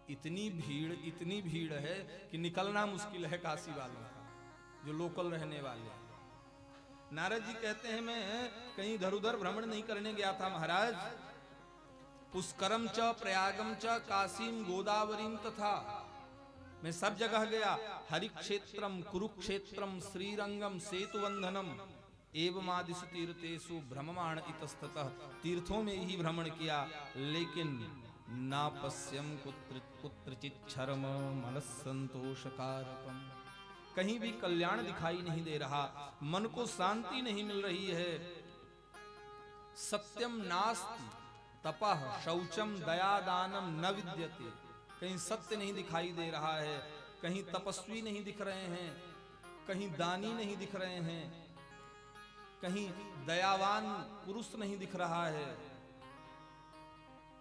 इतनी भीड़ है कि निकलना मुश्किल है काशी वालों का, जो लोकल रहने वाले हैं। नारद जी कहते हैं मैं कहीं इधर उधर भ्रमण नहीं करने गया था महाराज। पुष्करम च प्रयागम च काशीम गोदावरीम तथा, मैं सब जगह गया। हरिक्षेत्रम कुरुक्षेत्रम श्रीरंगम सेतुवंधनम एवमादिषु तीर्थेषु भ्रममाण इतस्ततः, तीर्थों में ही भ्रमण किया, लेकिन ना पश्यम कुत्रचित् क्षरम मनस्संतोषकारकम, कहीं भी कल्याण दिखाई नहीं दे रहा, मन को शांति नहीं मिल रही है। सत्यम नास्ति तपः शौचम दया दानम न विद्यते, कहीं सत्य नहीं दिखाई दे रहा है, कहीं तपस्वी नहीं दिख रहे हैं, कहीं दानी नहीं दिख रहे हैं, कहीं दयावान पुरुष नहीं दिख रहा है।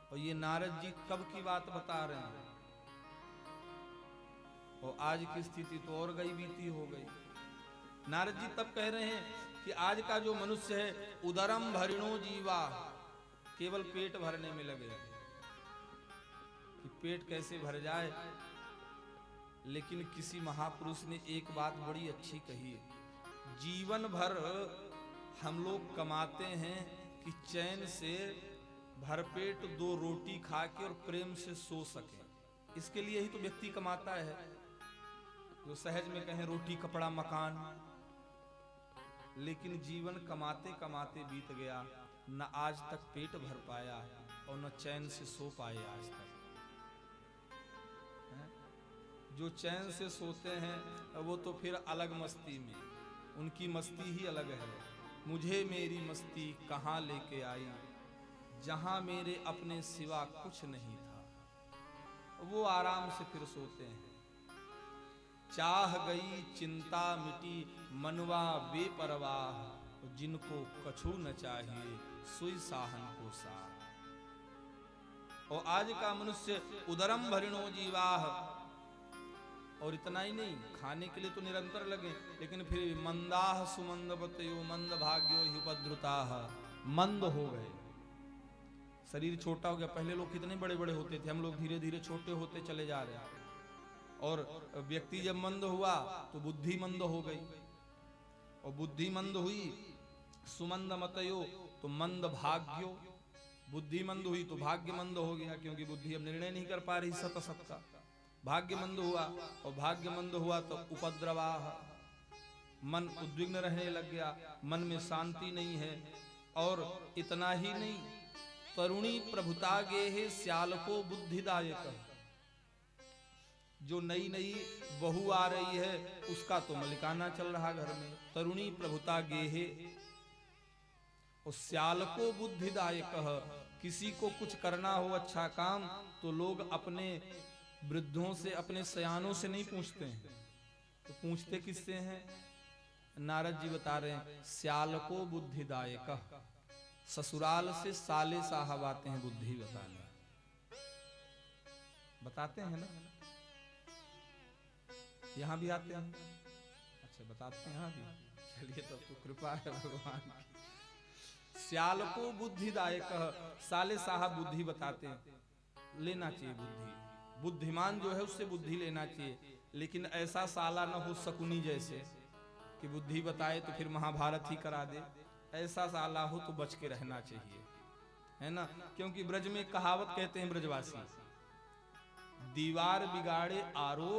और ये नारद जी कब की बात बता रहे हैं, और आज की स्थिति तो और गई बीती हो गई। नारद जी तब कह रहे हैं कि आज का जो मनुष्य है उदरम भरिणो जीवा, केवल पेट भरने में लगे कि पेट कैसे भर जाए। लेकिन किसी महापुरुष ने एक बात बड़ी अच्छी कही है, जीवन भर हम लोग कमाते हैं कि चैन से भरपेट 2 रोटी खा के और प्रेम से सो सके, इसके लिए ही तो व्यक्ति कमाता है। जो सहज में कहें रोटी कपड़ा मकान, लेकिन जीवन कमाते कमाते बीत गया, न आज तक पेट भर पाया और न चैन से सो पाए आज तक। जो चैन से सोते हैं वो तो फिर अलग मस्ती में, उनकी मस्ती ही अलग है। मुझे मेरी मस्ती कहाँ लेके आई, जहां मेरे अपने सिवा कुछ नहीं था, वो आराम से फिर सोते हैं। चाह गई चिंता मिटी मनवा बेपरवाह, जिनको कछु न चाहिए सुई साहन को साह। और आज का मनुष्य उदरम भरिणो जीवाह, और इतना ही नहीं, खाने के लिए तो निरंतर लगे, लेकिन फिर मंदाह सुमंदवतयो मंद भाग्यो हि उपद्रुताः, मंद हो गए, शरीर छोटा हो गया। पहले लोग कितने बड़े बड़े होते थे, हम लोग धीरे धीरे छोटे होते चले जा रहे हैं। और व्यक्ति जब मंद हुआ तो बुद्धि मंद हो गई, और बुद्धि मंद हुई सुमंद मतयो तो मंद भाग्यो, बुद्धि मंद हुई तो भाग्य मंद हो गया, क्योंकि बुद्धि अब निर्णय नहीं कर पा रही सत असत का। भाग्य मंद हुआ, और भाग्य मंद हुआ तो उपद्रवाह, मन उद्विग्न रहने लग गया, मन में शांति नहीं है। और इतना ही नहीं, तरुणी प्रभुता गेहे श्याल को बुद्धिदायक, जो नई नई बहू आ रही है उसका तो मलिकाना चल रहा घर में। तरुणी प्रभुता गेहे और श्याल को बुद्धिदायक, किसी को कुछ करना हो अच्छा काम तो लोग अपने वृद्धों से, अपने सयानों से नहीं पूछते हैं, तो पूछते किससे हैं? नारद जी बता रहे हैं श्याल को बुद्धिदायक, ससुराल से साले साहब आते हैं बुद्धि बताने, बताते हैं ना, यहां भी आते हैं। अच्छा बताते हैं यहां भी, चलिए तब तो कृपा है भगवान की। श्याल को बुद्धिदायक, साले साहब बुद्धि बताते हैं, लेना चाहिए बुद्धि, बुद्धिमान जो है उससे बुद्धि लेना चाहिए, लेकिन ऐसा साला न हो शकुनी जैसे कि बुद्धि बताए तो फिर महाभारत ही करा दे, ऐसा साला हो तो बच के रहना चाहिए, है ना। क्योंकि ब्रज में कहावत कहते हैं ब्रजवासी, दीवार बिगाड़े आरो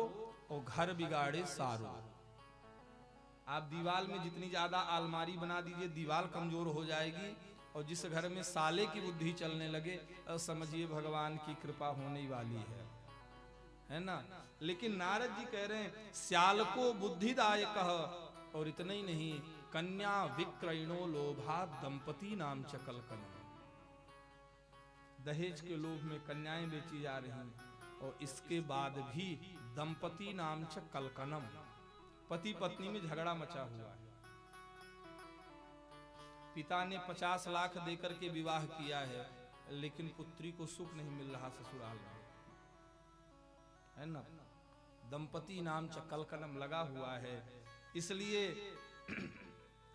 और घर बिगाड़े सारो। आप दीवार में जितनी ज्यादा अलमारी बना दीजिए दीवार कमजोर हो जाएगी, और जिस घर में साले की बुद्धि चलने लगे समझिए भगवान की कृपा होने वाली है ना। लेकिन नारद जी कह रहे हैं श्याल को बुद्धिदायक, और इतना ही नहीं, कन्या विक्रयणो लोभा दंपति नाम चकल कन, दहेज के लोभ में कन्याएं बेची जा रही हैं, और इसके बाद भी दंपति नाम च कलकनम, पति पत्नी में झगड़ा मचा हुआ है। पिता ने 50 लाख देकर के विवाह किया है, लेकिन पुत्री को सुख नहीं मिल रहा ससुराल में, है ना। दंपति नाम च कलकनम लगा हुआ है। इसलिए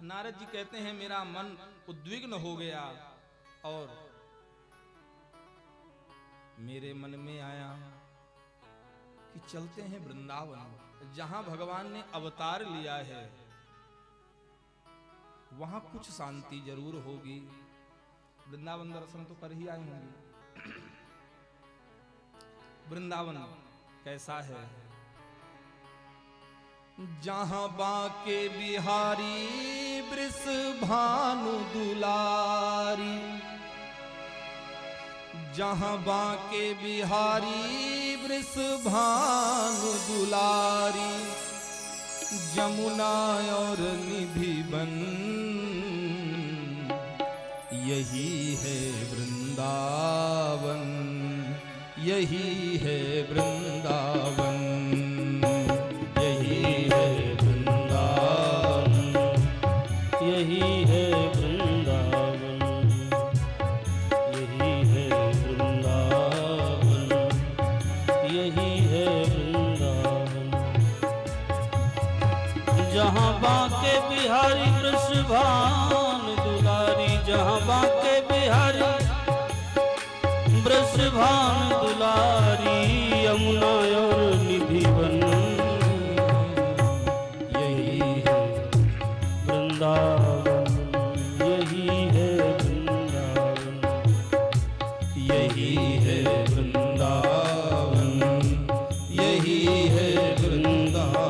नारद जी कहते हैं मेरा मन उद्विग्न हो गया, और मेरे मन में आया कि चलते हैं वृंदावन, जहां भगवान ने अवतार लिया है वहां कुछ शांति जरूर होगी। वृंदावन दर्शन तो कर ही आए होंगे। वृंदावन कैसा है? जहां बाके बिहारी वृषभानु दुलारी, जहां बाके बिहारी वृषभानु दुलारी, जमुना और निधि बन, यही है वृंदावन, यही है वृंदावन, यही है वृंदावन, यही है वृंदावन, यही है वृंदावन, यही है वृंदावन। जहाँ बाके बिहारी वृषभानु दुलारी, जहाँ बाके बिहारी वृषभानु दुलारी, यमुना और निधि वन, यही है वृंदावन, यही है वृंदावन, यही है वृंदावन, यही है वृंदावन।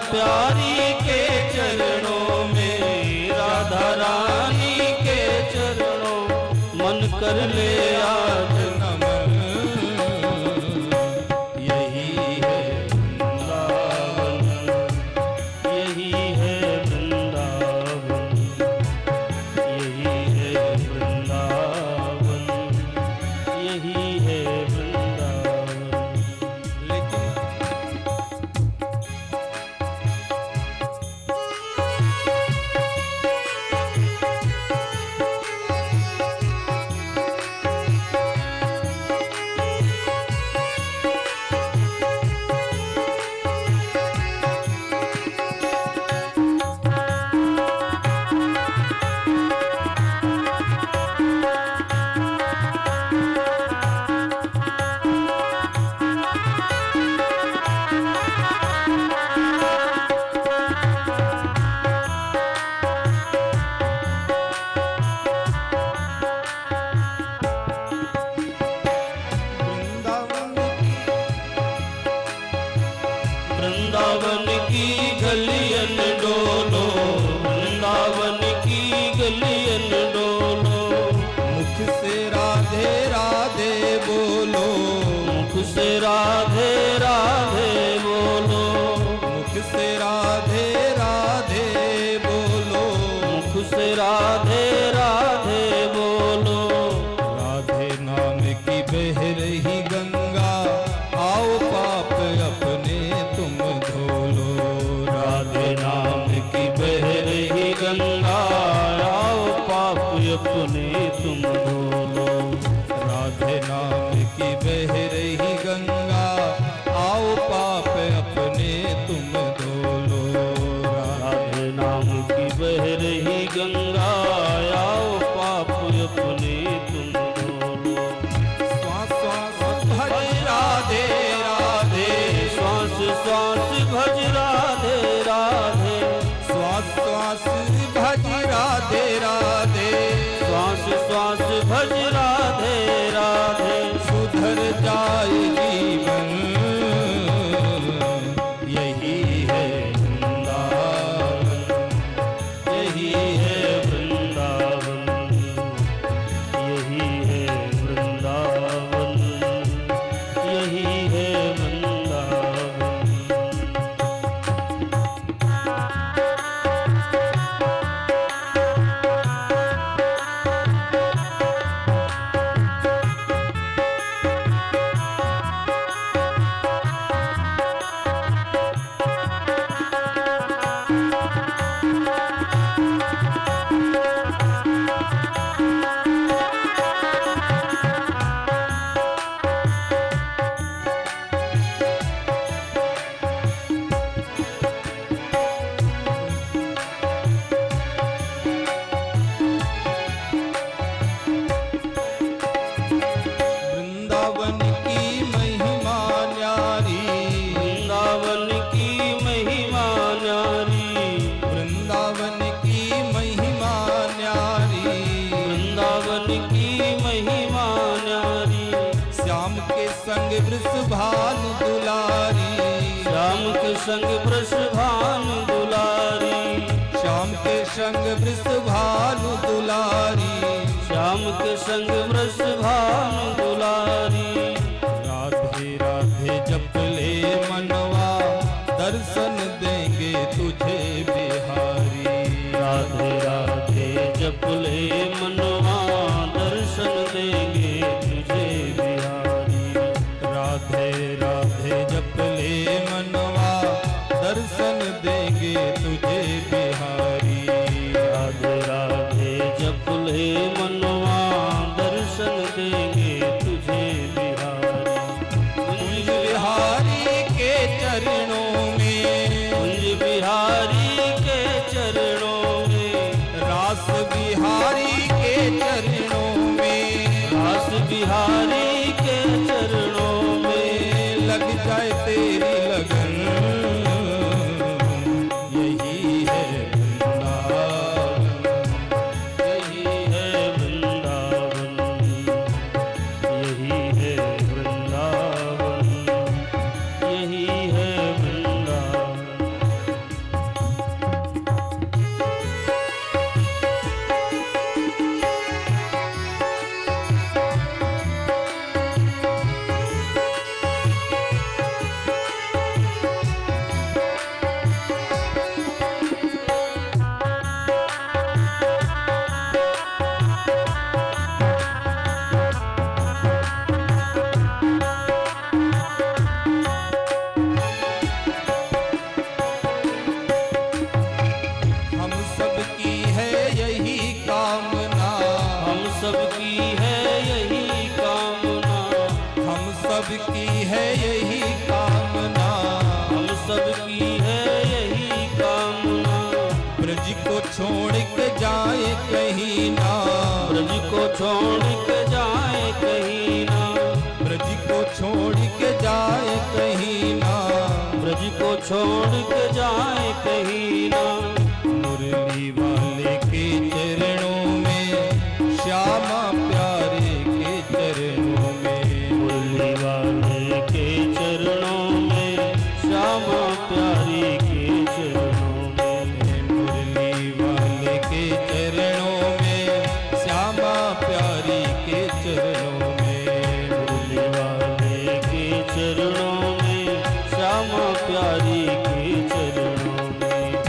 प्यारी के चरणों में, राधा रानी के चरणों, मन कर ले आज नमन, यही है वृंदावन, यही है वृंदावन, यही है वृंदावन, यही है वृंदावन। लेकिन राधे राधे, श्वास श्वास भज राधे राधे, सुधर जाए जीवन, यही है वृंदावन, यही है वृंदावन, यही है वृंदावन, यही है वृंदावन। वृंदावन की महिमा न्यारी, वृंदावन की महिमा न्यारी, वृंदावन की महिमा न्यारी, वृंदावन की महिमा न्यारी, श्याम के संग वृषभानु दुलारी, श्याम के संग वृषभानु दुलारी, श्याम के संग वृषभानु दुलारी, श्याम के संग वृषभानु दुलारी। राधे राधे जप ले मनवा, दर्शन देंगे तुझे बिहारी, राधे राधे जप ले मनवा, दर्शन देंगे तुझे बिहारी। राधे राधे जप ले मनवा, दर्शन देंगे तुझे बिहारी, राधे राधे जप ले मनवा, दर्शन देंगे तुझे बिहारी। कुंज बिहारी के चरणों में, कुंज बिहारी के चरणों में, रास बिहारी के चरणों में, रास बिहारी के चरणों में, लग जाए तेरी लगन, यही है वृंदावन, यही है वृंदावन, यही है वृंदावन, यही है वृंदावन। हम सबकी है यही कामना, हम सबकी है यही कामना, हम सबकी है यही कामना, हम सबकी है यही कामना। ब्रज को छोड़ के जाए कहीं ना, ब्रज को छोड़ के जाए कहीं ना, ब्रज को छोड़ के जाए कहीं ना, ब्रज को छोड़ के जाए कहीं ना। मुरली वाले के चरणों में, श्यामा प्यारे के चरणों में, मुरली वाले के चरणों में, श्यामा प्यारी के चरणों में, मुरली वाले के चरणों में, श्यामा प्यारी के चरणों में, मुरली वाले के चरणों में, श्यामा प्यारी के चरणों में।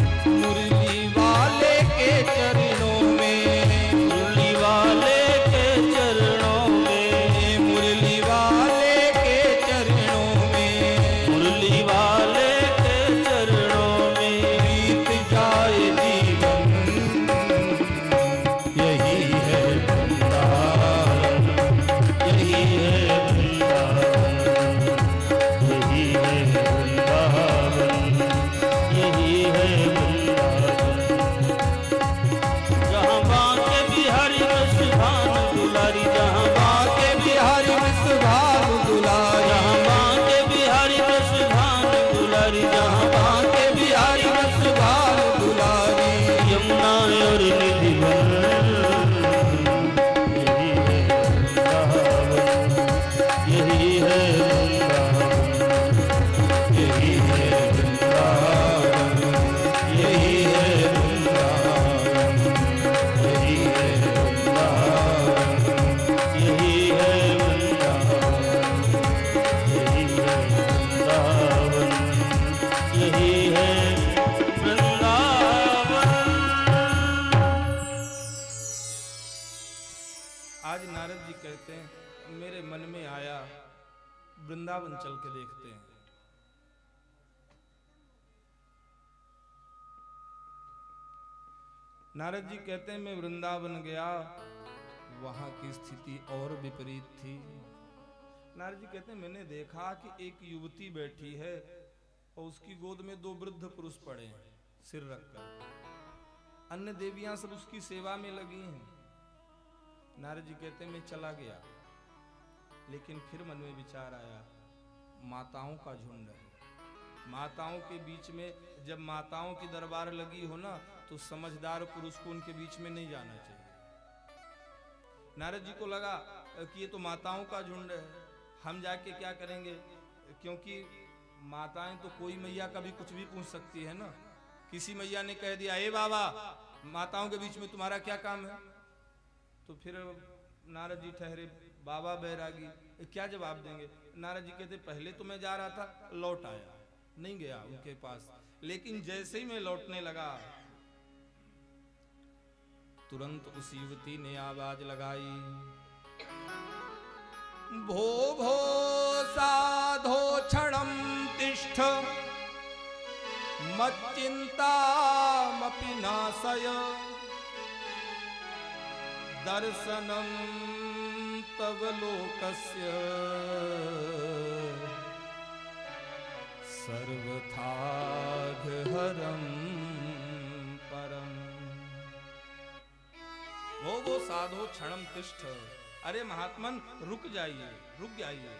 मेरे मन में आया वृंदावन चल के देखते हैं। नारद जी कहते हैं मैं वृंदावन गया, वहां की स्थिति और विपरीत थी। नारद जी कहते हैं मैंने देखा कि एक युवती बैठी है और उसकी गोद में 2 वृद्ध पुरुष पड़े हैं सिर रखकर, अन्य देवियां सब उसकी सेवा में लगी हैं। नारद जी कहते हैं मैं चला गया, लेकिन फिर मन में विचार आया माताओं का झुंड है, माताओं के बीच में जब माताओं की दरबार लगी हो ना तो समझदार पुरुष को उनके बीच में नहीं जाना चाहिए। नारद जी को लगा कि ये तो माताओं का झुंड है, हम जाके क्या करेंगे, क्योंकि माताएं तो कोई मैया कभी कुछ भी पूछ सकती है ना। किसी मैया ने कह दिया ए बाबा माताओं के बीच में तुम्हारा क्या काम है, तो फिर नारद जी ठहरे, बाबा बैरागी क्या जवाब देंगे। नारद जी कहते पहले तो मैं जा रहा था, लौट आया, नहीं गया उनके पास, लेकिन जैसे ही मैं लौटने लगा तुरंत उस युवती ने आवाज लगाई, भो भो साधो क्षणं तिष्ठ मच्चिन्तामपि नाशय दर्शनं तव लोकस्य सर्वथाघहरं परम। वो साधो क्षणम तिष्ठ, अरे महात्मन रुक जाइए, रुक जाइए,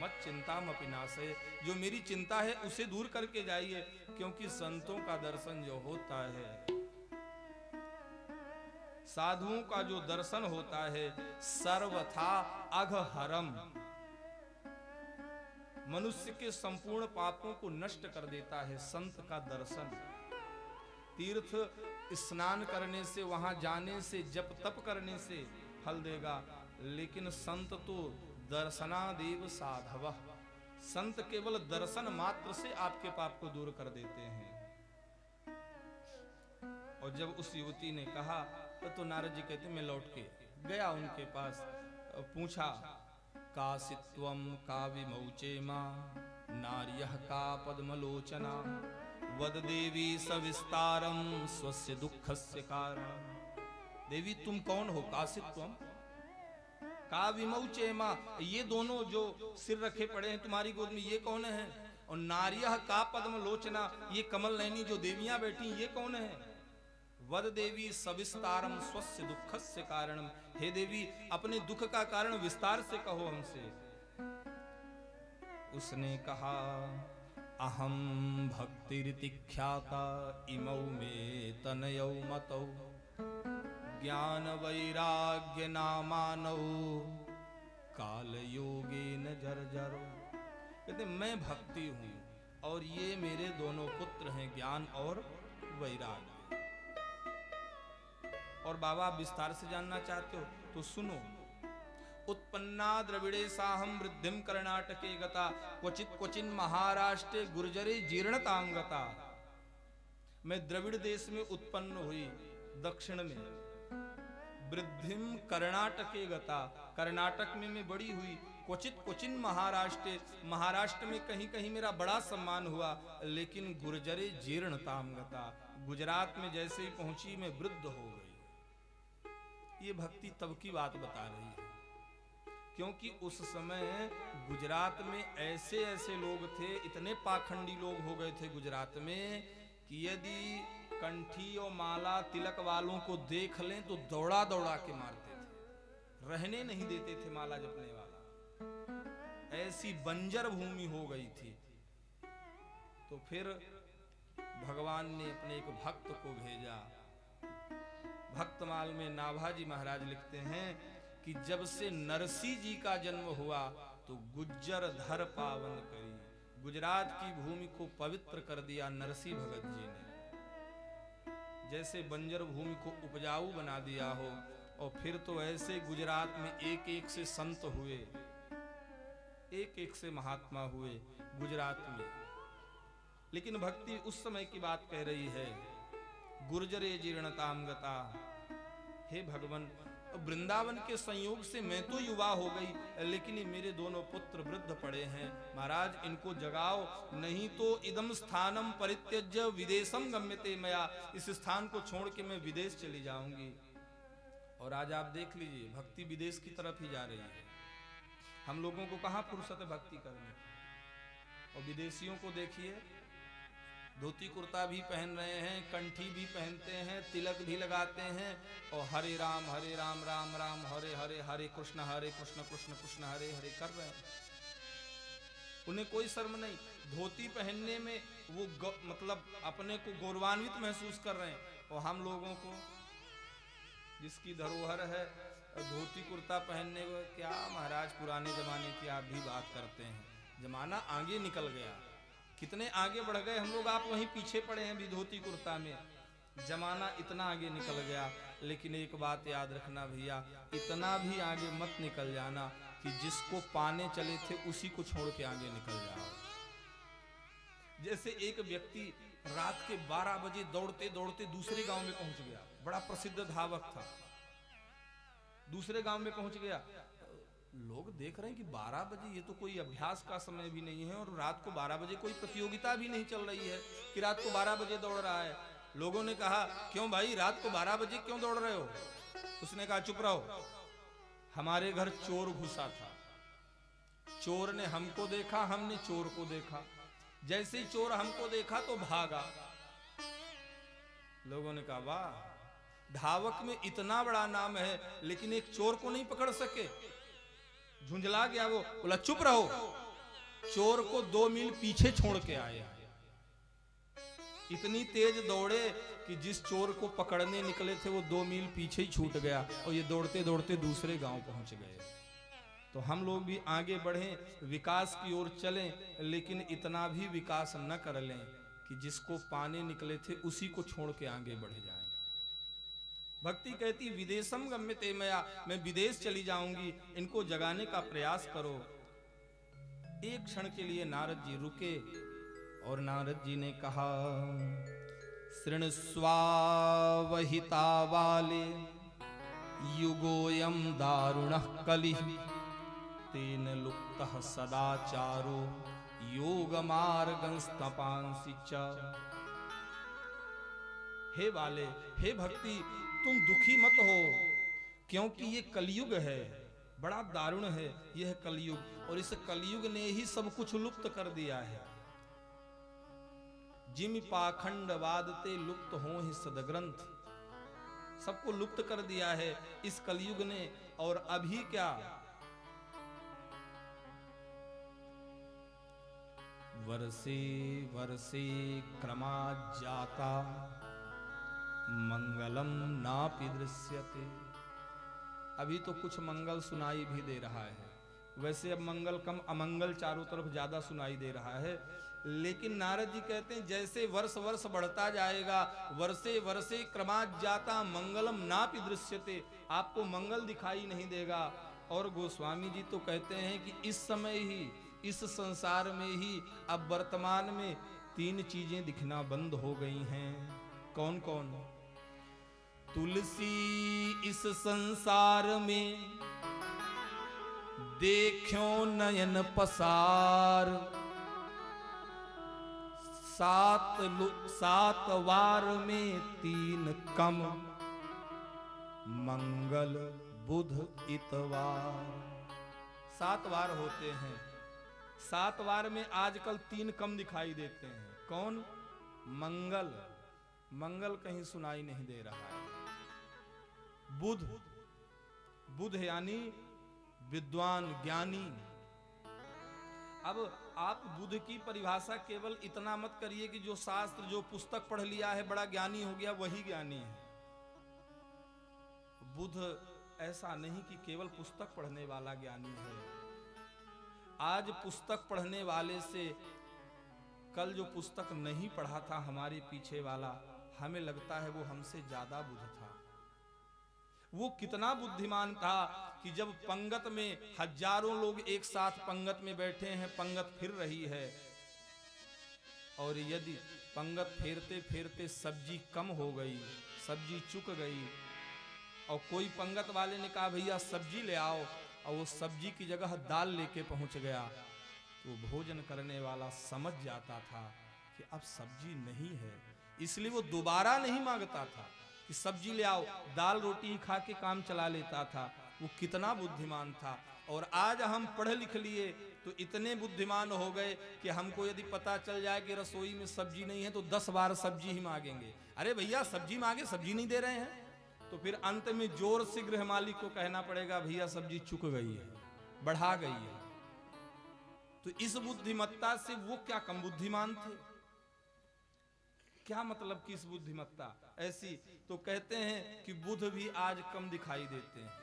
मत चिंताम अपि नाशय, जो मेरी चिंता है उसे दूर करके जाइए, क्योंकि संतों का दर्शन जो होता है, साधुओं का जो दर्शन होता है सर्वथा अघहरम, मनुष्य के संपूर्ण पापों को नष्ट कर देता है। संत का दर्शन तीर्थ स्नान करने से, वहां जाने से, जप तप करने से फल देगा, लेकिन संत तो दर्शनादेव साधव, संत केवल दर्शन मात्र से आपके पाप को दूर कर देते हैं। और जब उस युवती ने कहा तो नारद जी कहते मैं लौट के गया उनके पास, पूछा कासित्वम का विमौचेमा नार्यः का पद्मलोचना वद देवी सविस्तारम स्वस्य दुःखस्य कारण। देवी तुम कौन हो? कासित्वम का विमौचेमा, ये दोनों जो सिर रखे पड़े हैं तुम्हारी गोद में ये कौन है? और नार्यः का पद्मलोचना, ये कमल नयनी जो देवियां बैठी ये कौन है? वद देवी सविस्तारम स्वस्य दुःखस्य कारणम, हे देवी अपने दुख का कारण विस्तार से कहो हमसे। उसने कहा अहम भक्तिरिति ख्याता इमौ मे तनयौ मतौ ज्ञान वैराग्य नामानौ काल योगेन जर्जरो। कहते मैं भक्ति हूं और ये मेरे दोनों पुत्र हैं ज्ञान और वैराग्य। और बाबा आप विस्तार से जानना चाहते हो तो सुनो, उत्पन्ना द्रविड़े साहम वृद्धिम कर्णाटके गता क्वचित क्वचिन महाराष्ट्रे गुर्जरे जीर्णताम गता। मैं द्रविड़ देश में उत्पन्न हुई दक्षिण में, वृद्धिम कर्णाटके गता कर्नाटक में मैं बड़ी हुई, क्वचित क्वचिन महाराष्ट्र महाराष्ट्र में कहीं कहीं मेरा बड़ा सम्मान हुआ, लेकिन गुर्जरे जीर्णताम गता गुजरात में जैसे ही पहुंची मैं वृद्ध हो गई। ये भक्ति तब की बात बता रही है, क्योंकि उस समय गुजरात में ऐसे ऐसे लोग थे, इतने पाखंडी लोग हो गए थे गुजरात में कि यदि कंठी और माला तिलक वालों को देख लें तो दौड़ा दौड़ा के मारते थे, रहने नहीं देते थे माला जपने वाला। ऐसी बंजर भूमि हो गई थी। तो फिर भगवान ने अपने एक भक्त को भेजा। भक्तमाल में नाभाजी महाराज लिखते हैं कि जब से नरसी जी का जन्म हुआ तो गुज्जर धर पावन करी, गुजरात की भूमि को पवित्र कर दिया नरसी भगत जी ने। जैसे बंजर भूमि को उपजाऊ बना दिया हो, और फिर तो ऐसे गुजरात में एक एक से संत हुए, एक एक से महात्मा हुए गुजरात में। लेकिन भक्ति उस समय की बात कह रही है, गुर्जरे जीर्णताम गता। हे भगवान वृंदावन के संयोग से मैं तो युवा हो गई, लेकिन ये मेरे दोनों पुत्र वृद्ध पड़े हैं। महाराज इनको जगाओ, नहीं तो इदम स्थानम परित्यज्य विदेशम गम्यते मया, इस स्थान को छोड़ के मैं विदेश चली जाऊंगी। और आज आप देख लीजिए, भक्ति विदेश की तरफ ही जा रही है। हम लोगों को कहाँ फुर्सत है भक्ति करने की, और विदेशियों को देखिए, धोती कुर्ता भी पहन रहे हैं, कंठी भी पहनते हैं, तिलक भी लगाते हैं, और हरे राम राम राम हरे हरे, हरे कृष्ण कृष्ण कृष्ण हरे हरे कर रहे हैं। उन्हें कोई शर्म नहीं, धोती पहनने में वो मतलब अपने को गौरवान्वित महसूस कर रहे हैं। और हम लोगों को, जिसकी धरोहर है धोती कुर्ता पहनने को, क्या महाराज पुराने जमाने की आप भी बात करते हैं। जमाना आगे निकल गया, कितने आगे बढ़ गए हम लोग, आप वहीं पीछे पड़े हैं भी धोती कुर्ता में। जमाना इतना आगे निकल गया, लेकिन एक बात याद रखना भैया, इतना भी आगे मत निकल जाना कि जिसको पाने चले थे उसी को छोड़ के आगे निकल जाओ। जैसे एक व्यक्ति रात के 12 बजे दौड़ते दौड़ते दूसरे गांव में पहुंच गया, बड़ा प्रसिद्ध धावक था, दूसरे गांव में पहुंच गया। लोग देख रहे हैं कि 12 बजे ये तो कोई अभ्यास का समय भी नहीं है, और रात को 12 बजे कोई प्रतियोगिता भी नहीं चल रही है कि रात को 12 बजे दौड़ रहा है। लोगों ने कहा, क्यों भाई रात को 12 बजे क्यों दौड़ रहे हो? उसने कहा, चुप रहो, हमारे घर चोर घुसा था, चोर ने हमको देखा, हमने चोर को देखा, जैसे ही चोर हमको देखा तो भागा। लोगों ने कहा, वाह, धावक में इतना बड़ा नाम है लेकिन एक चोर को नहीं पकड़ सके। झुंझला गया वो, बोला चुप रहो, चोर को 2 मील पीछे छोड़ के आए। इतनी तेज दौड़े कि जिस चोर को पकड़ने निकले थे वो 2 मील पीछे ही छूट गया, और ये दौड़ते दौड़ते दूसरे गांव पहुंच गए। तो हम लोग भी आगे बढ़ें, विकास की ओर चलें, लेकिन इतना भी विकास न कर लें कि जिसको पाने निकले थे उसी को छोड़ के आगे बढ़ जाएं। भक्ति कहती विदेशम गम्यते मया, मैं विदेश चली जाऊंगी, इनको जगाने का प्रयास करो। एक क्षण के लिए नारद जी रुके, और नारद जी ने कहा, शृणुस्वावहिता वाले युगोयम दारुणः कलिः, तेन लुप्तः सदाचारो योगमार्गंस्तपांसि च। हे वाले, हे भक्ति, तुम दुखी मत हो, क्योंकि ये कलयुग है, बड़ा दारुण है यह कलयुग, और इस कलयुग ने ही सब कुछ लुप्त कर दिया है। जिम पाखंड वादते लुप्त हो ही सदग्रंथ, सबको लुप्त कर दिया है इस कलयुग ने। और अभी क्या, वर्षे वर्षे क्रमात् जाता मंगलम नापि दृश्यते। अभी तो कुछ मंगल सुनाई भी दे रहा है, वैसे अब मंगल कम, अमंगल चारों तरफ ज्यादा सुनाई दे रहा है। लेकिन नारद जी कहते हैं जैसे वर्ष वर्ष बढ़ता जाएगा, वर्षे वर्षे क्रमात् जाता मंगलम नापि दृश्यते, आपको मंगल दिखाई नहीं देगा। और गोस्वामी जी तो कहते हैं कि इस समय ही, इस संसार में ही, अब वर्तमान में 3 चीजें दिखना बंद हो गई हैं। कौन कौन? तुलसी इस संसार में देखो नयन पसार, 7 वार में 3 कम, मंगल बुध इतवार। 7 वार होते हैं, 7 वार में आजकल 3 कम दिखाई देते हैं। कौन? मंगल, मंगल कहीं सुनाई नहीं दे रहा है। बुध, बुध यानी विद्वान ज्ञानी। अब आप बुध की परिभाषा केवल इतना मत करिए कि जो शास्त्र, जो पुस्तक पढ़ लिया है, बड़ा ज्ञानी हो गया, वही ज्ञानी है। बुध ऐसा नहीं कि केवल पुस्तक पढ़ने वाला ज्ञानी है। आज पुस्तक पढ़ने वाले से कल जो पुस्तक नहीं पढ़ा था हमारे पीछे वाला, हमें लगता है वो हमसे ज्यादा बुध था। वो कितना बुद्धिमान था कि जब पंगत में हजारों लोग एक साथ पंगत में बैठे हैं, पंगत फिर रही है, और यदि पंगत फेरते फेरते सब्जी कम हो गई, सब्जी चुक गई, और कोई पंगत वाले ने कहा भैया सब्जी ले आओ, और वो सब्जी की जगह दाल लेके पहुंच गया, तो भोजन करने वाला समझ जाता था कि अब सब्जी नहीं है, इसलिए वो दोबारा नहीं मांगता था कि सब्जी ले आओ, दाल रोटी खा के काम चला लेता था। वो कितना बुद्धिमान था। और आज हम पढ़ लिख लिए तो इतने बुद्धिमान हो गए कि हमको यदि पता चल जाए कि रसोई में सब्जी नहीं है तो 10 बार सब्जी ही मांगेंगे। अरे भैया सब्जी मांगे, सब्जी नहीं दे रहे हैं, तो फिर अंत में जोर से गृह मालिक को कहना पड़ेगा भैया सब्जी चुक गई है, बढ़ा गई है। तो इस बुद्धिमत्ता से वो क्या कम बुद्धिमान थे? क्या मतलब कि इस बुद्धिमत्ता ऐसी? तो कहते हैं कि बुध भी आज कम दिखाई देते हैं।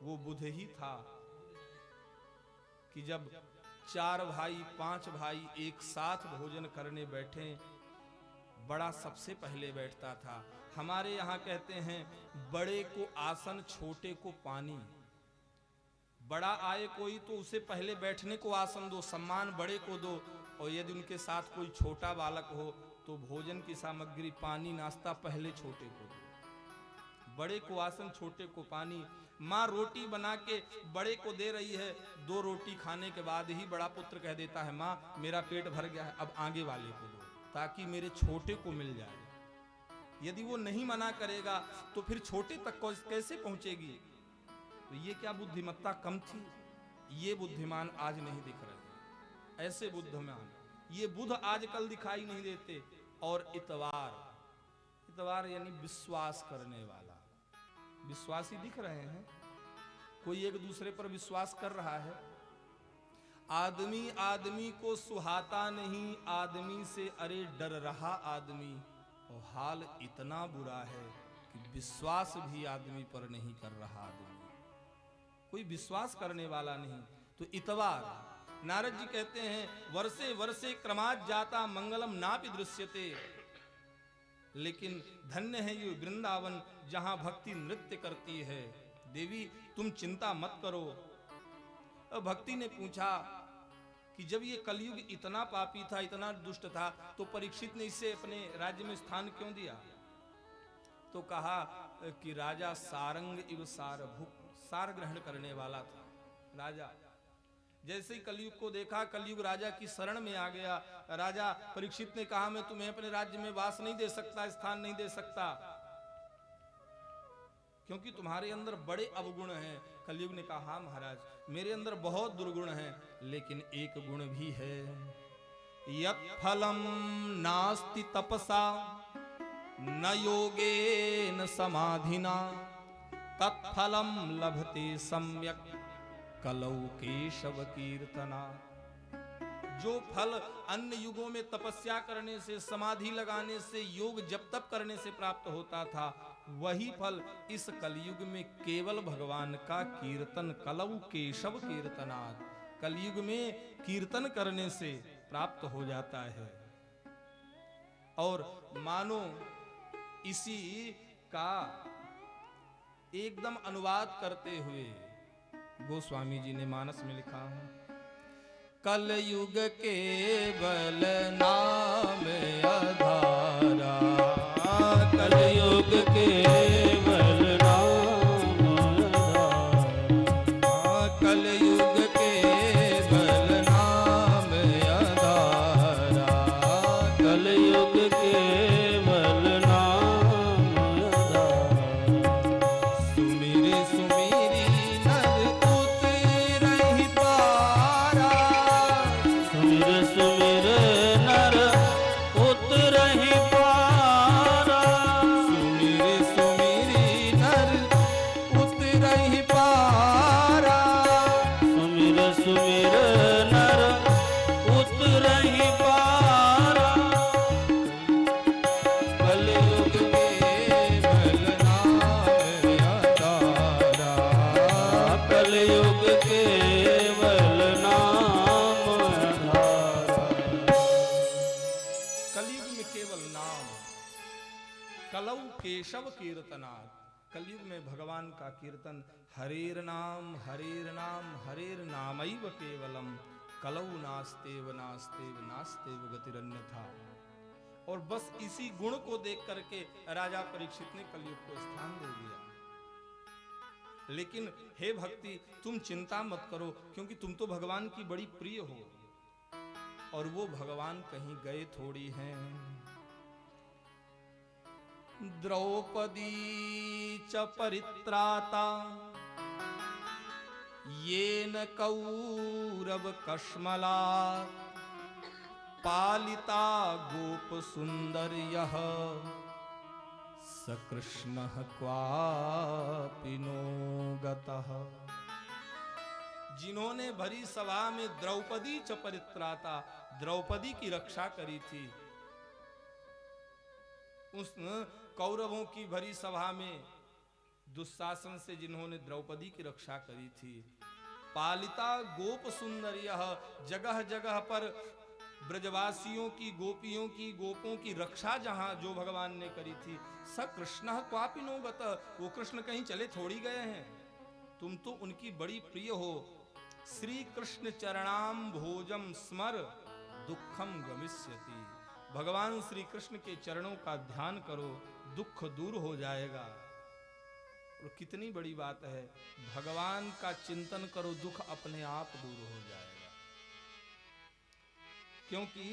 वो बुध ही था कि जब 4 भाई 5 भाई एक साथ भोजन करने बैठे, बड़ा सबसे पहले बैठता था। हमारे यहाँ कहते हैं बड़े को आसन छोटे को पानी। बड़ा आए कोई तो उसे पहले बैठने को आसन दो, सम्मान बड़े को दो, और यदि उनके साथ कोई छोटा बालक हो तो भोजन की सामग्री पानी नाश्ता पहले छोटे को दो। बड़े को आसन छोटे को पानी। माँ रोटी बना के बड़े को दे रही है, 2 रोटी खाने के बाद ही बड़ा पुत्र कह देता है माँ मेरा पेट भर गया है, अब आगे वाले को दो ताकि मेरे छोटे को मिल जाए। यदि वो नहीं मना करेगा तो फिर छोटे तक कैसे पहुंचेगी? तो ये क्या बुद्धिमत्ता कम थी? ये बुद्धिमान आज नहीं दिख रहे, ऐसे बुद्धिमान ये बुध आजकल दिखाई नहीं देते। और इतवार यानी विश्वास करने वाला, विश्वासी दिख रहे हैं, कोई एक दूसरे पर विश्वास कर रहा है। आदमी आदमी को सुहाता नहीं, आदमी से अरे डर रहा आदमी, और हाल इतना बुरा है कि विश्वास भी आदमी पर नहीं कर रहा आदमी, कोई विश्वास करने वाला नहीं। तो इतवार, नारद जी कहते हैं वर्षे वर्षे क्रमात् जाता मंगलम नापि दृश्यते, लेकिन धन्य है ये वृंदावन जहां भक्ति नृत्य करती है। देवी तुम चिंता मत करो। अब भक्ति ने पूछा कि जब ये कलयुग इतना पापी था, इतना दुष्ट था, तो परीक्षित ने इसे अपने राज्य में स्थान क्यों दिया? तो कहा कि राजा सारंग इव सारभुक, सार ग्रहण करने वाला था राजा। जैसे ही कलयुग को देखा, कलयुग राजा की शरण में आ गया। राजा परीक्षित ने कहा मैं तुम्हें अपने राज्य में वास नहीं दे सकता, स्थान नहीं दे सकता, क्योंकि तुम्हारे अंदर बड़े अवगुण हैं। कलयुग ने कहा हाँ महाराज मेरे अंदर बहुत दुर्गुण हैं, लेकिन एक गुण भी है, यत् फलम नास्ति तपसा न योगेन समाधिना तत्फलम लभते सम्यक कलौ केशव कीर्तना। जो फल अन्य युगों में तपस्या करने से, समाधि लगाने से, योग जप तप करने से प्राप्त होता था, वही फल इस कलयुग में केवल भगवान का कीर्तन, कलौ केशव कीर्तनात्, कलयुग में कीर्तन करने से प्राप्त हो जाता है। और मानो इसी का एकदम अनुवाद करते हुए गोस्वामी जी ने मानस में लिखा है, कलयुग केवल नाम आधारा, कलयुग केवल नाम आधारा, कलयुग केवल नाम आधारा, कलयुग केवल नाम आधारा, सुमिर सुमिरी नर उतरहि पारा, सुमिर सुमिर नर उतरहि पारा, सुमिर सुमिरी नर उतरहि पारा, सुमिर सुमिर नर उतरहि पारा, कलयुग केवल नाम आधारा, कलयुग केवल नाम आधारा। कलयुग में केवल नाम, कलौ केशव कीर्तनात्, कलयुग में भगवान का कीर्तन, हरेर नाम हरेर नामैव केवलम, कलौ नास्तेव नास्तेव नास्तेव गतिरन्यथा। और बस इसी गुण को देख करके राजा परीक्षित ने कलयुग को स्थान दे दिया। लेकिन हे भक्ति तुम चिंता मत करो, क्योंकि तुम तो भगवान की बड़ी प्रिय हो, और वो भगवान कहीं गए थोड़ी हैं। द्रौपदी च परित्राता येन कौरव कश्मला पालिता गोप सुंदर्यः सकृष्णः क्वापि नो गतः। जिन्होंने भरी सभा में द्रौपदी च परित्राता, द्रौपदी की रक्षा करी थी, उस कौरवों की भरी सभा में दुशासन से जिन्होंने द्रौपदी की रक्षा करी थी, पालिता गोप सुंदर्यः, जगह जगह पर ब्रजवासियों की, गोपियों की, गोपों की रक्षा जहां जो भगवान ने करी थी, स कृष्ण क्वापि नो गत, वो कृष्ण कहीं चले थोड़ी गए हैं, तुम तो उनकी बड़ी प्रिय हो। श्री कृष्ण चरणाम भोजम स्मर दुखम गमिष्यति, भगवान श्री कृष्ण के चरणों का ध्यान करो, दुख दूर हो जाएगा। और कितनी बड़ी बात है, भगवान का चिंतन करो, दुख अपने आप दूर हो जाएगा। क्योंकि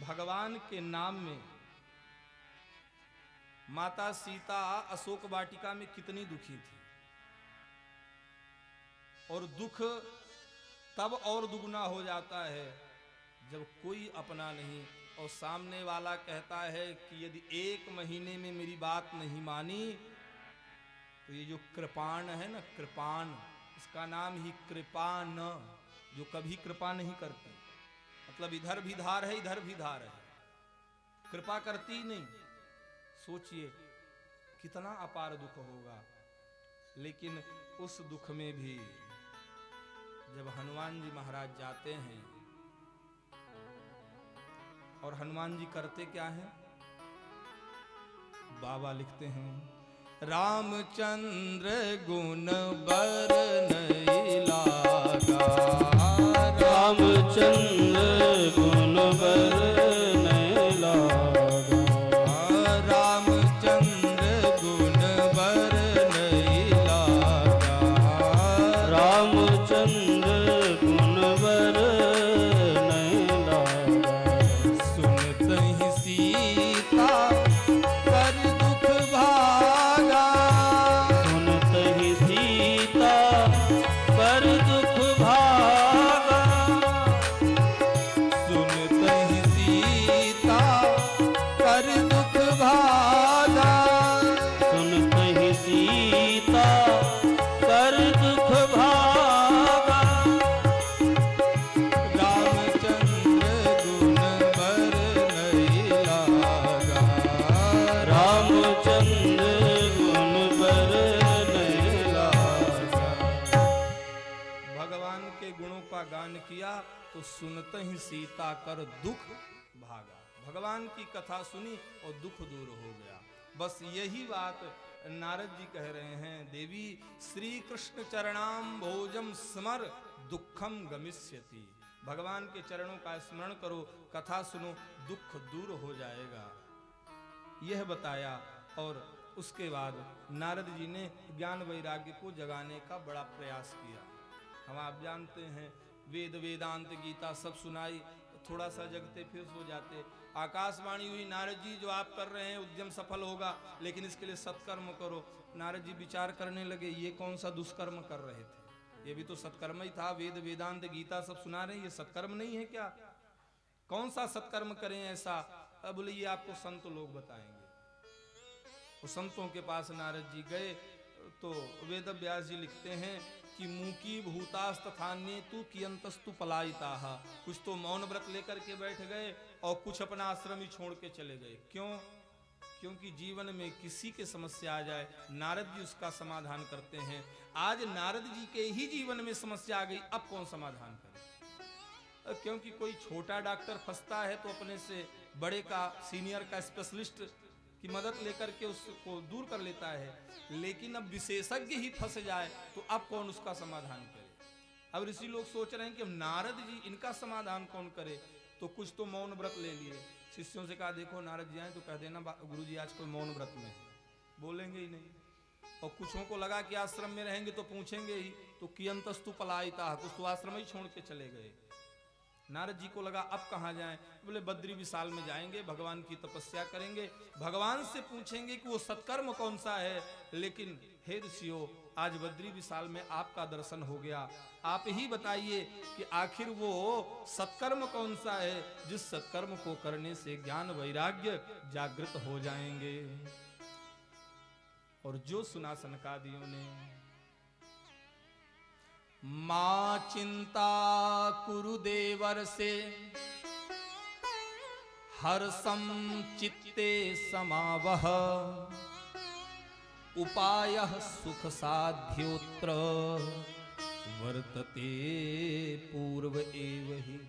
भगवान के नाम में माता सीता अशोक वाटिका में कितनी दुखी थी, और दुख तब और दुगना हो जाता है जब कोई अपना नहीं, और सामने वाला कहता है कि यदि 1 महीने में मेरी बात नहीं मानी तो ये जो कृपाण है ना, कृपाण, इसका नाम ही कृपाण, जो कभी कृपा नहीं करती, मतलब इधर भी धार है इधर भी धार है, कृपा करती ही नहीं। सोचिए कितना अपार दुख होगा। लेकिन उस दुख में भी जब हनुमान जी महाराज जाते हैं, और हनुमान जी करते क्या हैं, बाबा लिखते हैं, रामचंद्र गुण बरनई लागा, रामचंद्र गुण बरनई लागा, रामचंद्र गुण बरनई लागा, रामचंद्र गुण बरनई लागा, सुनतहि सीता कर दुख भागा, सुनतहि सीता पर दुख भागा, सुनतहि सीता कर दुख भागा, सुनतहि सीता कर दुख भागा, रामचंद्र गुण बरनई लागा, रामचंद्र गुण बरनई लागा। भगवान के गुणों का गान किया तो सुनते ही सीता कर दुख भागा, भगवान की कथा सुनी और दुख दूर हो गया। बस यही बात नारद जी कह रहे हैं, देवी श्री कृष्ण चरणाम भोजम स्मर दुखम गमिष्यति, भगवान के चरणों का स्मरण करो, कथा सुनो, दुख दूर हो जाएगा, यह बताया। और उसके बाद नारद जी ने ज्ञान वैराग्य को जगाने का बड़ा प्रयास किया। हम आप जानते हैं, वेद वेदांत गीता सब सुनाई, थोड़ा सा जगते फिर सो जाते। आकाशवाणी हुई, नारद जी जो आप कर रहे हैं उद्यम सफल होगा, लेकिन इसके लिए सत्कर्म करो। नारद जी विचार करने लगे, ये कौन सा दुष्कर्म कर रहे थे, ये भी तो सत्कर्म ही था, वेद वेदांत गीता सब सुना रहे हैं, ये सत्कर्म नहीं है क्या, कौन सा सत्कर्म करें ऐसा। अब बोले ये आपको संत लोग बताएंगे। वो संतों के पास नारद जी गए तो वेद व्यास जी लिखते हैं कि मूकी भूतास्तथान्ये तु कियंतस्तु पलायिताः, कुछ तो मौन व्रत लेकर के बैठ गए और कुछ अपना आश्रम ही छोड़ के चले गए। क्यों? क्योंकि जीवन में किसी के समस्या आ जाए, नारद जी उसका समाधान करते हैं। आज नारद जी के ही जीवन में समस्या आ गई, अब कौन समाधान करे? क्योंकि कोई छोटा डॉक्टर फंसता है तो अपने से बड़े का, सीनियर का, स्पेशलिस्ट की मदद लेकर के उसको दूर कर लेता है, लेकिन अब विशेषज्ञ ही फंस जाए तो अब कौन उसका समाधान करे? अब ऋषि लोग सोच रहे हैं कि नारद जी इनका समाधान कौन करे, तो कुछ तो मौन व्रत ले लिए। शिष्यों से कहा, देखो नारद जी आए तो कह देना गुरु जी आजकल मौन व्रत में, बोलेंगे ही नहीं। और कुछों को लगा कि आश्रम में रहेंगे तो पूछेंगे ही, तो कियंतस्तु पलायिता, कुछ तो आश्रम ही छोड़ के चले गए। नारद जी को लगा अब कहाँ जाएं? बोले बद्री विशाल में जाएंगे, भगवान की तपस्या करेंगे, भगवान से पूछेंगे कि वो सत्कर्म कौन सा है। लेकिन हे ऋषियों, आज बद्री विशाल में आपका दर्शन हो गया, आप ही बताइए कि आखिर वो सत्कर्म कौन सा है जिस सत्कर्म को करने से ज्ञान वैराग्य जागृत हो जाएंगे। और जो सुना सनकादियों ने, मां चिंता कुरु देवर से हर्षम चित्ते समावह, उपायः सुख साध्योत्र वर्तते पूर्व एव ही।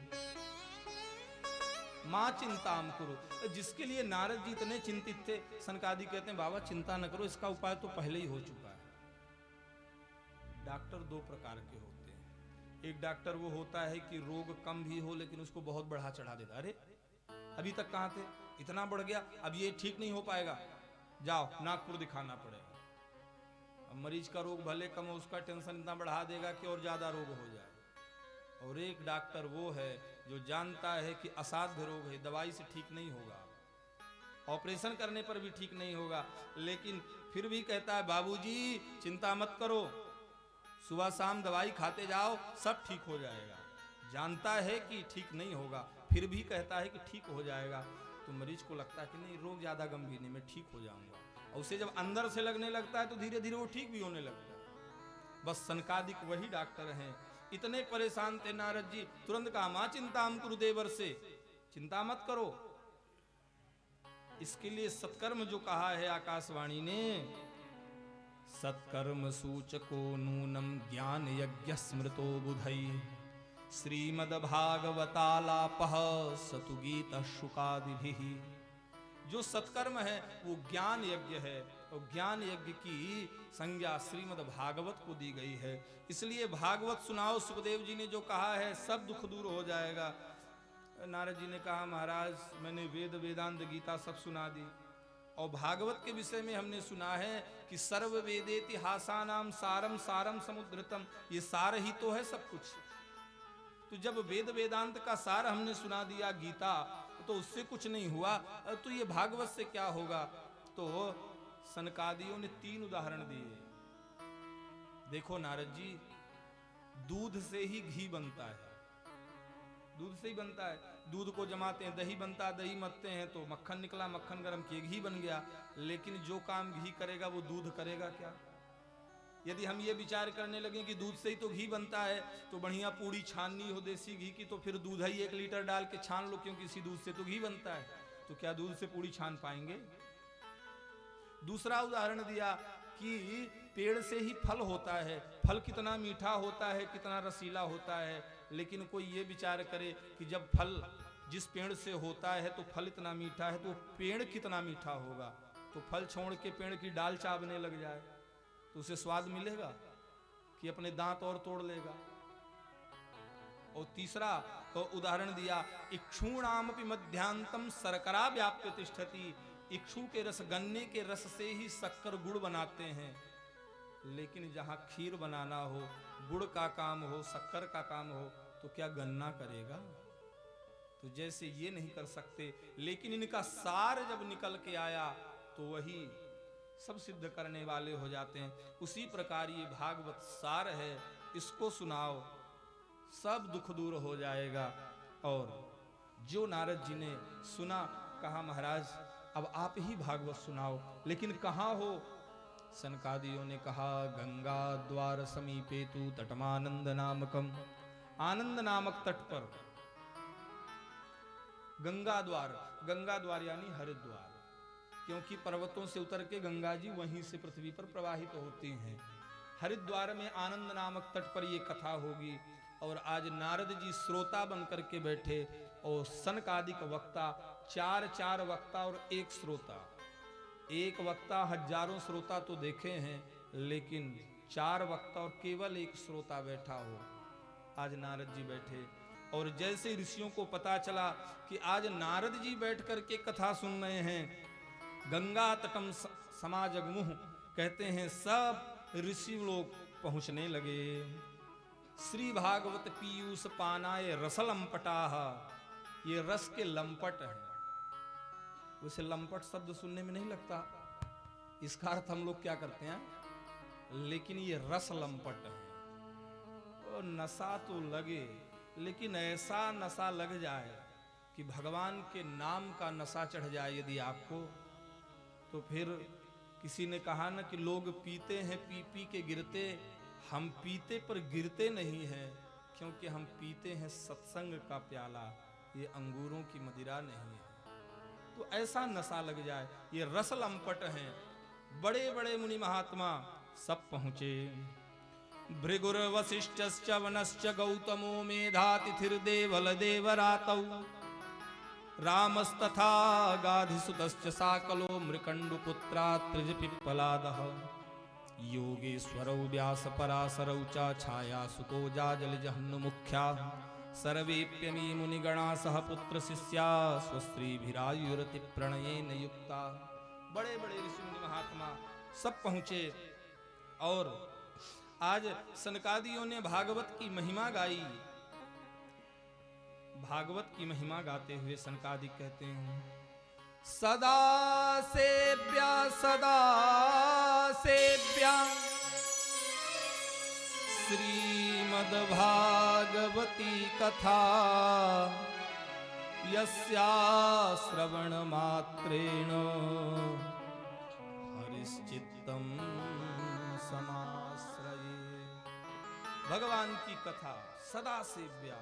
मां चिंताम कुरु, जिसके लिए नारद जी इतने चिंतित थे, सनकादि कहते हैं बाबा चिंता न करो, इसका उपाय तो पहले ही हो चुका है। डॉक्टर दो प्रकार के होते हैं। एक डॉक्टर वो होता है कि रोग कम भी हो लेकिन उसको बहुत बढ़ा चढ़ा देता, अरे अभी तक कहाँ थे, इतना बढ़ गया, अब ये ठीक नहीं हो पाएगा, जाओ नागपुर दिखाना पड़ेगा। अब मरीज का रोग भले कम हो, उसका टेंशन इतना बढ़ा देगा कि और ज्यादा रोग हो जाए। और एक डॉक्टर वो है जो जानता है कि असाध्य रोग है, दवाई से ठीक नहीं होगा, ऑपरेशन करने पर भी ठीक नहीं होगा, लेकिन फिर भी कहता है बाबूजी चिंता मत करो, सुबह शाम दवाई खाते जाओ, सब ठीक हो जाएगा। जानता है कि ठीक नहीं होगा, फिर भी कहता है कि ठीक हो जाएगा। तो मरीज को लगता है कि नहीं रोग ज्यादा गंभीर नहीं, मैं ठीक हो जाऊंगा, और उसे जब अंदर से लगने लगता है तो धीरे धीरे वो ठीक भी होने लगता है। बस सनकादिक वही डॉक्टर हैं। इतने परेशान थे नारद जी, तुरंत कहा मां चिंताम कुरु देवर से, चिंता मत करो। इसके लिए सत्कर्म जो कहा है आकाशवाणी ने, सत्कर्म सूचको नूनम ज्ञान यज्ञ स्मृतो बुधई, श्रीमद्भागवतालापः सतु गीत शुकादिभिः। जो सत्कर्म है वो ज्ञान यज्ञ है, और ज्ञान यज्ञ की संज्ञा श्रीमद् भागवत को दी गई है। इसलिए भागवत सुनाओ, सुखदेव जी ने जो कहा है सब दुख दूर हो जाएगा। नारद जी ने कहा महाराज मैंने वेद वेदांत गीता सब सुना दी, और भागवत के विषय में हमने सुना है कि सर्व वेदेतिहासानाम सारम सारम समुद्रतम, ये सार ही तो है सब कुछ। तो जब वेद वेदांत का सार हमने सुना दिया गीता, तो उससे कुछ नहीं हुआ, तो ये भागवत से क्या होगा। तो सनकादियों ने 3 उदाहरण दिए। देखो नारद जी, दूध से ही घी बनता है, दूध से ही बनता है, दूध को जमाते हैं, दही बनता है, दही मथते हैं तो मक्खन निकला, मक्खन गरम किए घी बन गया। लेकिन जो काम घी करेगा वो दूध करेगा क्या? यदि हम ये विचार करने लगे कि दूध से ही तो घी बनता है, तो बढ़िया पूड़ी छाननी हो देसी घी की, तो फिर दूध ही 1 लीटर डाल के छान लो, क्योंकि इसी दूध से तो घी बनता है। तो क्या दूध से पूड़ी छान पाएंगे? दूसरा उदाहरण दिया कि पेड़ से ही फल होता है, फल कितना मीठा होता है, कितना रसीला होता है। लेकिन कोई ये विचार करे कि जब फल जिस पेड़ से होता है तो फल इतना मीठा है, तो पेड़ कितना मीठा होगा। तो फल छोड़ के पेड़ की डाल चाबने लग जाए तो उसे स्वाद मिलेगा कि अपने दांत और तोड़ लेगा। और तीसरा उदाहरण दिया, इक्षूणामपि मध्यांतम शर्करा व्याप्य तिष्ठति। इक्षु के रस, गन्ने के रस से ही शक्कर गुड़ बनाते हैं, लेकिन जहां खीर बनाना हो, गुड़ का काम हो, शक्कर का काम हो, तो क्या गन्ना करेगा? तो जैसे ये नहीं कर सकते, लेकिन इनका सार जब निकल के आया तो वही सब सिद्ध करने वाले हो जाते हैं। उसी प्रकार ये भागवत सार है, इसको सुनाओ, सब दुख दूर हो जाएगा। और जो नारद जी ने सुना, कहा महाराज अब आप ही भागवत सुनाओ, लेकिन कहाँ हो? सनकादियों ने कहा गंगा द्वार समीपे तु तटमानंद नामकम, आनंद नामक तट पर गंगा द्वार यानी हरिद्वार, क्योंकि पर्वतों से उतर के गंगा जी वहीं से पृथ्वी पर प्रवाहित होती हैं। हरिद्वार में आनंद नामक तट पर ये कथा होगी। और आज नारद जी श्रोता बन करके बैठे, और सनकादिक वक्ता, 4 वक्ता और 1 श्रोता। एक वक्ता हजारों श्रोता तो देखे हैं, लेकिन 4 वक्ता और केवल 1 श्रोता बैठा हो। आज नारद जी बैठे, और जैसे ऋषियों को पता चला कि आज नारद जी बैठ करके कथा सुन रहे हैं, गंगा तटम समाजगमुह, कहते हैं सब ऋषि लोग पहुंचने लगे। श्री भागवत पीयूष पानाए रस लंपटाह, ये रस के लंपट हैं। वैसे लंपट शब्द सुनने में नहीं लगता, इसका अर्थ हम लोग क्या करते हैं, लेकिन ये रस लंपट है। और नशा तो लगे, लेकिन ऐसा नशा लग जाए कि भगवान के नाम का नशा चढ़ जाए यदि आपको, तो फिर किसी ने कहा ना कि लोग पीते हैं पी पी के गिरते, हम पीते पर गिरते नहीं हैं, क्योंकि हम पीते हैं सत्संग का प्याला, ये अंगूरों की मदिरा नहीं है। तो ऐसा नशा लग जाए, ये रस लंपट हैं। बड़े बड़े मुनि महात्मा सब पहुंचे। भृगुर वशिष्ठश्च वनश्च गौतमो मेधातिथिर्देवल देवरातौ, रामस्तथा गाधिसुतश्च साकलो मृकण्डुपुत्रा त्रिजपिप्पलादः, योगेश्वरौ व्यासपराशरौ च छायासुतो जाजलजह्नुमुख्या, सर्वेप्यमी मुनिगणा सह पुत्र शिष्या स्वस्त्रीभिरायुरति प्रणयेन युक्ता। बड़े बड़े ऋषि मुनि महात्मा सब पहुंचे। और आज सनकादियों ने भागवत की महिमा गाई। भागवत की महिमा गाते हुए सनकादि कहते हैं, सदा सेव्या श्रीमद्भागवती कथा, यस्या श्रवण मात्रेण हरिश्चित्तम समाश्रये। भगवान की कथा सदा सेव्या,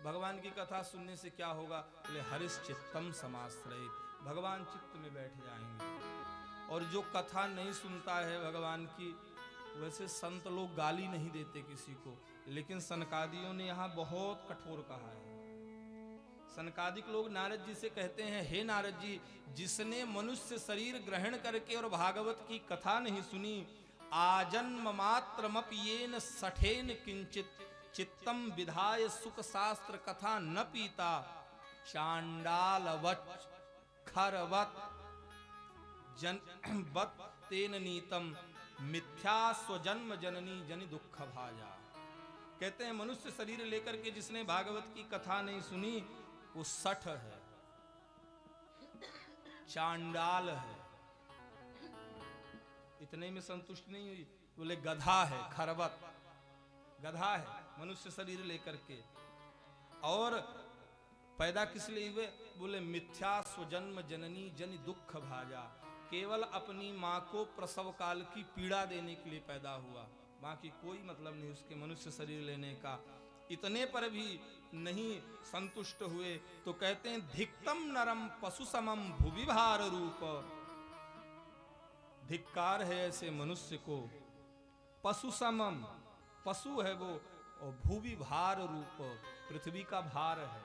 भगवान की कथा सुनने से क्या होगा, बोले हरिश्चित्तम समाश्रये, भगवान चित्त में बैठ जाएंगे। और जो कथा नहीं सुनता है भगवान की, वैसे संत लोग गाली नहीं देते किसी को, लेकिन सनकादियों ने यहाँ बहुत कठोर कहा है। सनकादिक लोग नारद जी से कहते हैं, हे नारद जी, जिसने मनुष्य शरीर ग्रहण करके और भागवत की कथा नहीं सुनी, आजन्म मात्रमपि येन सठेन किंचित चित्तम विधाय सुख शास्त्र कथा न पीता, चांडालवत खरवत जनवत तेन नीतम मिथ्या स्वजन्म जननी जनि दुख भाजा। कहते हैं मनुष्य शरीर लेकर के जिसने भागवत की कथा नहीं सुनी, वो सठ है, चांडाल है। इतने में संतुष्ट नहीं हुई, बोले गधा है, खरवत गधा है मनुष्य शरीर लेकर के। और पैदा किस लिए हुए, बोले मिथ्या स्वजन्म जननी जनि दुख भाजा, केवल अपनी माँ को प्रसव काल की पीड़ा देने के लिए पैदा हुआ, बाकी कोई मतलब नहीं उसके मनुष्य शरीर लेने का। इतने पर भी नहीं संतुष्ट हुए तो कहते हैं, धिक्तम नरम पशु समम भुविभार रूप, धिक्कार है ऐसे मनुष्य को, पशु समम, पशु है वो, और भूवि भार रूप, पृथ्वी का भार है।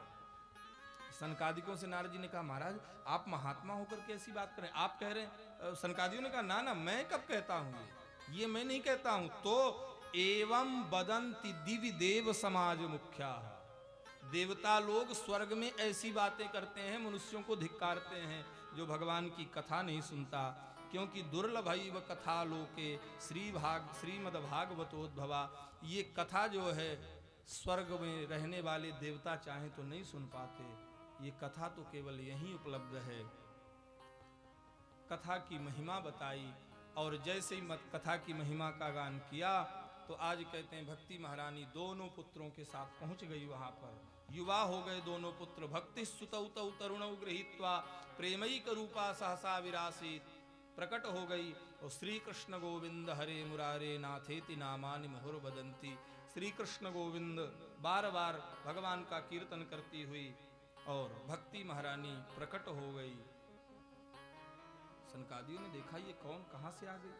सनकादिकों से नारद जी ने कहा, महाराज आप महात्मा होकर के ऐसी बात करें, आप कह रहे हैं। सनकादियों ने कहा, ना ना मैं कब कहता हूं, ये मैं नहीं कहता हूं। तो एवं बदंति दिव्य देव समाज मुख्या, देवता लोग स्वर्ग में ऐसी बातें करते हैं, मनुष्यों को धिक्कारते हैं जो भगवान की कथा नहीं सुनता। क्योंकि दुर्लभैव कथा लोके श्रीमद्भागवतोद्भवा, ये कथा जो है स्वर्ग में रहने वाले देवता चाहें तो नहीं सुन पाते, ये कथा तो केवल यहीं उपलब्ध है। कथा की महिमा बताई, और जैसे ही कथा की महिमा का गान किया तो आज कहते हैं भक्ति महारानी दोनों पुत्रों के साथ पहुंच गई वहां पर। युवा हो गए दोनों पुत्र, भक्ति सुतौ तौ तरुणौ गृहीत्वा प्रेमैक रूपा सहसा विरासित, प्रकट हो गई। और श्री कृष्ण गोविंद हरे मुरारे नाथेति नामानि मुहुर्वदन्ति, श्री कृष्ण गोविंद बार बार भगवान का कीर्तन करती हुई और भक्ति महारानी प्रकट हो गई। सनकादियों ने देखा ये कौन, कहां से आ गई।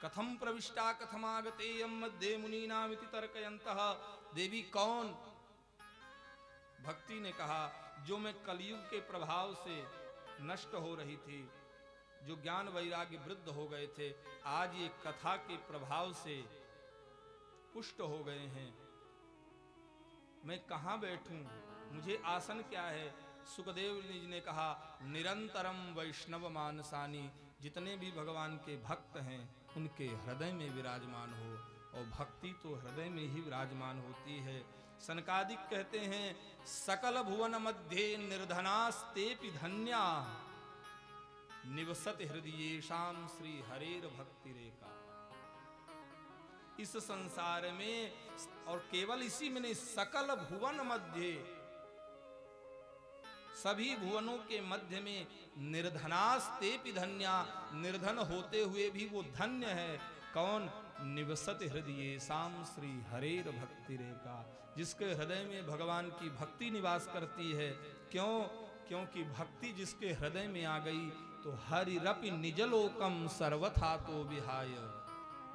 कथम प्रविष्टा कथमागतेयं मध्ये मुनीनामिति तर्कयन्तः, देवी कौन। भक्ति ने कहा, जो मैं कलयुग के प्रभाव से नष्ट हो रही थी, जो ज्ञान वैराग्य वृद्ध हो गए थे, आज ये कथा के प्रभाव से पुष्ट हो गए हैं। मैं कहां बैठूं, मुझे आसन क्या है, सुखदेव जी ने कहा, निरंतरम वैष्णव मानसानी, जितने भी भगवान के भक्त हैं उनके हृदय में विराजमान हो, और भक्ति तो हृदय में ही विराजमान होती है। सनकादिक कहते हैं, सकल भुवन मध्य निर्धनास्तेपि धन्या, निवसत हृदयेषां श्री हरेर भक्ति रेखा। इस संसार में, और केवल इसी में नहीं, सकल भुवन मध्य, सभी भुवनों के मध्य में, निर्धनास्तेपि धन्या, निर्धन होते हुए भी वो धन्य है। कौन? निवसत हृदयेषां श्री हरेर भक्ति रेखा, जिसके हृदय में भगवान की भक्ति निवास करती है। क्यों? क्योंकि भक्ति जिसके हृदय में आ गई तो हरिरपि निजलोकम सर्वथा तो विहाय,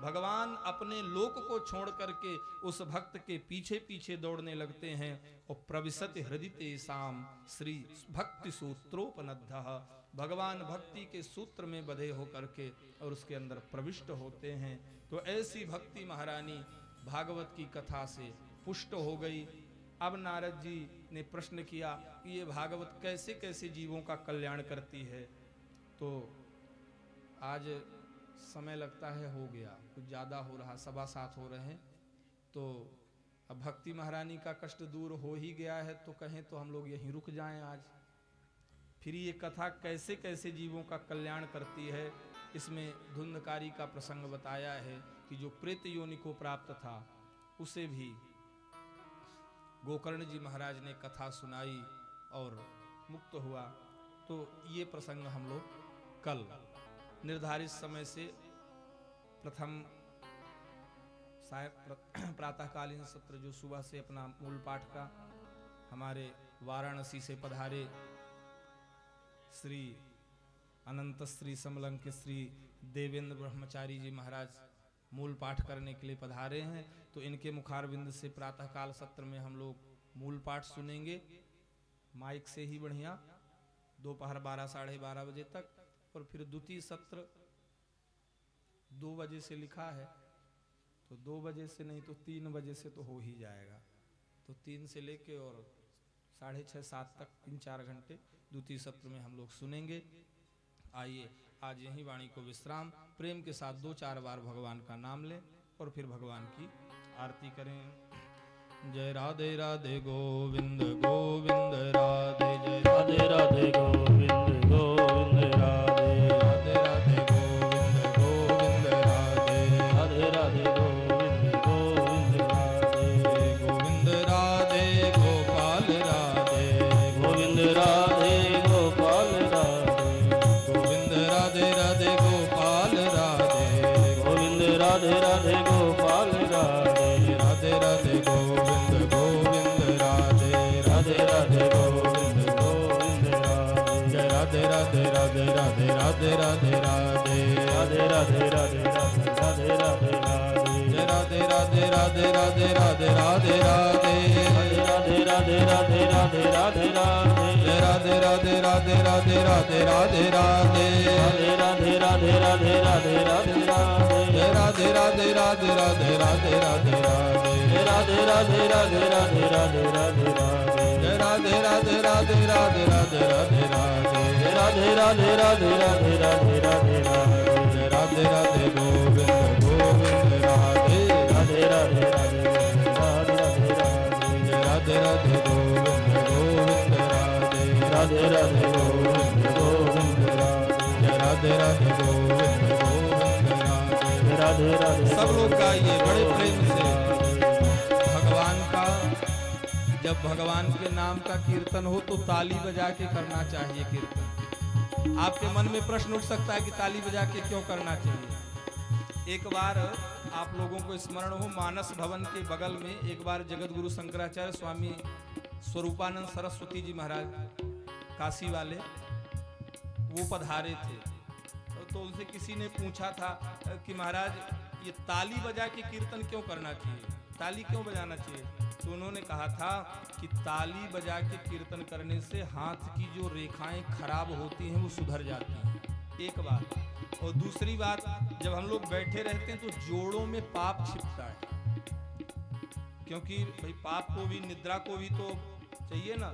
भगवान अपने लोक को छोड़ करके उस भक्त के पीछे पीछे दौड़ने लगते हैं। और प्रविशत हृदितेषाम श्री भक्ति सूत्रोपनद्धः, भगवान भक्ति के सूत्र में बंधे होकर के और उसके अंदर प्रविष्ट होते हैं। तो ऐसी भक्ति महारानी भागवत की कथा से पुष्ट हो गई। अब नारद जी ने प्रश्न किया कि ये भागवत कैसे कैसे जीवों का कल्याण करती है। तो आज समय लगता है हो गया, कुछ ज़्यादा हो रहा, 7:15 हो रहे हैं। तो अब भक्ति महारानी का कष्ट दूर हो ही गया है, तो कहें तो हम लोग यहीं रुक जाएं आज। फिर ये कथा कैसे कैसे जीवों का कल्याण करती है, इसमें धुंधकारी का प्रसंग बताया है कि जो प्रेत योनि को प्राप्त था उसे भी गोकर्ण जी महाराज ने कथा सुनाई और मुक्त हुआ। तो ये प्रसंग हम लोग कल निर्धारित समय से प्रथम प्रातःकालीन सत्र जो सुबह से अपना मूल पाठ का हमारे वाराणसी से पधारे श्री अनंत श्री समलंक के श्री देवेंद्र ब्रह्मचारी जी महाराज मूल पाठ करने के लिए पधारे हैं। तो इनके मुखारविंद से प्रातःकाल सत्र में हम लोग मूल पाठ सुनेंगे, माइक से ही बढ़िया, दोपहर 12 साढ़े 12 बजे तक। और फिर द्वितीय सत्र 2 बजे से लिखा है, तो 2 बजे से नहीं तो 3 बजे से तो हो ही जाएगा। तो 3 से लेके और 6:30-7 तक 3-4 घंटे द्वितीय सत्र में हम लोग सुनेंगे। आइए आज यही वाणी को विश्राम, प्रेम के साथ 2-4 बार भगवान का नाम लें और फिर भगवान की आरती करें। जय राधे राधे गोविंद गोविंद राधे, जय राधे राधे गोविंद गोविंद राधे, राधे राधे गोविंद गोविंद राधे, राधे राधे गोविंद गोविंद राधे, गोविंद राधे गोपाल राधे, गोविंद राधे गोपाल राधे, गोविंद राधे राधे गोपाल राधे, गोविंद राधे राधे गोपाल राधे, राधे राधे गोविंद गोविंद राधे, राधे राधे गोविंद गोविंद राधे, जय राधे राधे राधे राधे राधे राधे राधे, राधे राधे राधे राधे राधे राधे राधे, जय राधे राधे राधे राधे राधे राधे राधे, राधे राधे राधे राधे राधे राधे, जय राधे राधे राधे राधे राधे राधे राधे, राधे राधे राधे राधे राधे राधे, जय राधे राधे राधे राधे राधे राधे राधे, राधे राधे राधे राधे राधे राधे राधे, जय राधे राधे राधे राधे राधे राधे राधे, राधे राधे राधे राधे राधे राधे राधे, जय राधे राधे गोविंद गोविंद राधे, राधे राधे राधे राधे राधे राधे, जय राधे राधे गोविंद गोविंद राधे, राधे राधे गोविंद गोविंद राधे, जय राधे राधे गोविंद गोविंद राधे। राधे राधे सब लोग गाइए बड़े प्रेम से भगवान का। जब भगवान के नाम का कीर्तन हो तो ताली बजा के करना चाहिए कीर्तन। आपके मन में प्रश्न उठ सकता है कि ताली बजा के क्यों करना चाहिए। एक बार आप लोगों को स्मरण हो, मानस भवन के बगल में एक बार जगत गुरु शंकराचार्य स्वामी स्वरूपानंद सरस्वती जी महाराज काशी वाले वो पधारे थे। तो उनसे किसी ने पूछा था कि महाराज ये ताली बजा के कीर्तन क्यों करना चाहिए, ताली क्यों बजाना चाहिए। तो उन्होंने कहा था कि ताली बजा के कीर्तन करने से हाथ की जो रेखाएं खराब होती हैं वो सुधर जाती हैं, एक बात। और दूसरी बात, जब हम लोग बैठे रहते हैं तो जोड़ों में पाप छिपता है, क्योंकि भाई पाप को भी, निद्रा को भी तो चाहिए ना।